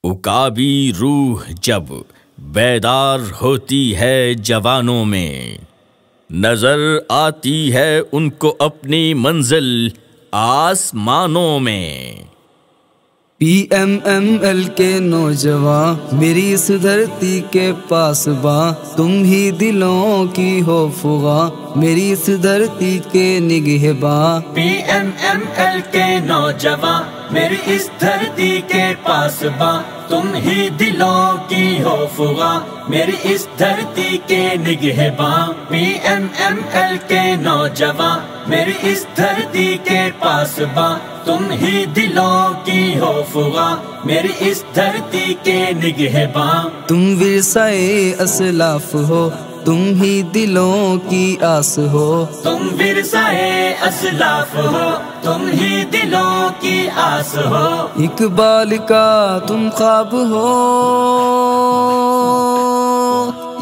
عقابی روح جب بیدار ہوتی ہے جوانوں میں، نظر آتی ہے ان کو اپنی منزل آسمانوں میں۔ پی ایم ایم ایل کے نوجوان میری اس دھرتی کے پاس باں، تم ہی دلوں کی ہو فغاں میری اس دھرتی کے نگہباں۔ پی ایم ایم ایل کے نوجوان میری اس دھرتی کے پاس باں، تم ہی دلوں کی ہو فغاں میری اس دھرتی کے نگہباں۔ پی ایم ایم ایل کے نوجوان میری اس دھرتی کے پاس باں، تم ہی دلوں کی ہو فغاں میری اس دھرتی کے نگہباں۔ تم ورثۂ اسلاف ہو، تم ہی دلوں کی آس ہو، تم ورثۂ اسلاف ہو، تم ہی دلوں کی آس ہو۔ اقبال کا تم خواب ہو،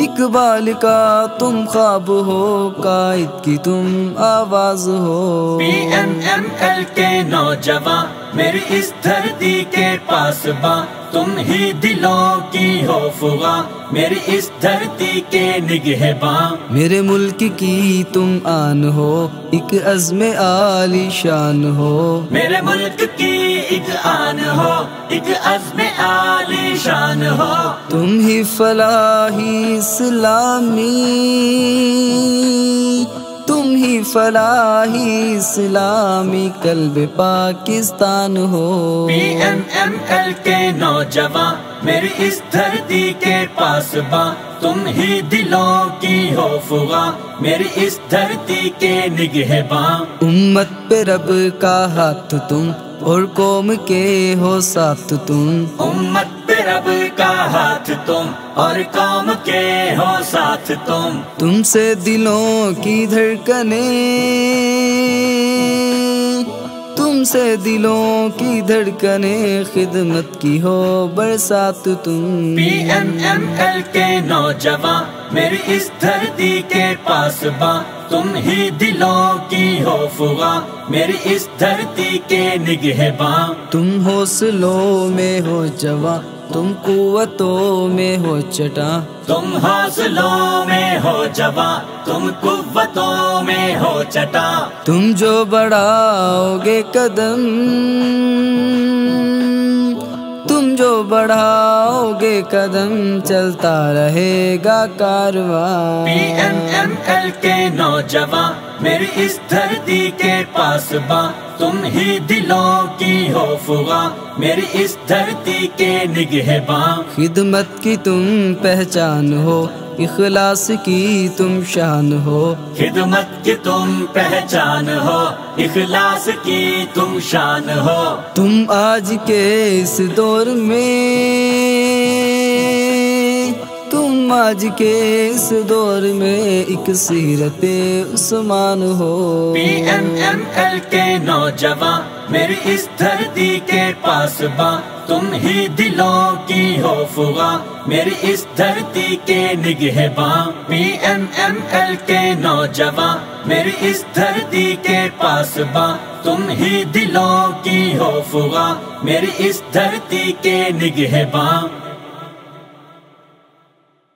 اقبال کا تم خواب ہو، قائد کی تم آواز ہو۔ پی ایم ایم ایل کے نوجوان میری اس دھرتی کے پاس باں، تم ہی دلوں کی ہو فغاں میری اس دھرتی کے نگہباں۔ میرے ملک کی تم آن ہو، ایک عزم عالی شان ہو، میرے ملک کی ایک آن ہو، ایک عزم عالی شان ہو۔ تم ہی فلاحی اسلامی، تم ہی فلاحی اسلامی قلب پاکستان ہو۔ پی ایم ایم ایل کے نوجوان میری اس دھرتی کے پاس باں، تم ہی دلوں کی ہو فغاں میری اس دھرتی کے نگہباں۔ امت پہ رب کا ہاتھ تم اور قوم کے ہو ساتھ تم، امت پہ رب کا ہاتھ تم اور قوم کے ہو ساتھ تم۔ تم سے دلوں کی دھڑکنیں، تم سے دلوں کی دھڑکنیں، خدمت کی ہو برسات تم۔ پی ایم ایم ایل کے نوجوان میری اس دھرتی کے پاس باں، تم ہی دلوں کی ہو فغاں میری اس دھرتی کے نگہباں۔ تم حوصلوں میں ہو جواں، تم قوتوں میں ہو چٹاں، تم حوصلوں میں ہو جواں، تم قوتوں میں ہو چٹاں۔ تم جو بڑھاؤ گے قدم، تم جو بڑھاؤ گے قدم، چلتا رہے گا کارواں۔ پی ایم ایم ایل کے نوجوان میری اس دھرتی کے پاس باں، تم ہی دلوں کی ہو فغاں میری اس دھرتی کے نگہباں۔ خدمت کی تم پہچان ہو، اخلاص کی تم شان ہو، خدمت کی تم پہچان ہو، اخلاص کی تم شان ہو۔ تم آج کے اس دور میں، تم آج کے اس دور میں ایک سیرت عثمان ہو۔ پی ایم ایم ایل کے نوجوان میری اس دھرتی کے پاس باں، تم ہی دلوں کی ہو فغاں میری اس دھرتی کے نگہباں۔ پی ایم ایم ایل کے نوجوان میری اس دھرتی کے پاس باں، تم ہی دلوں کی ہو فغاں میری اس دھرتی کے نگہباں۔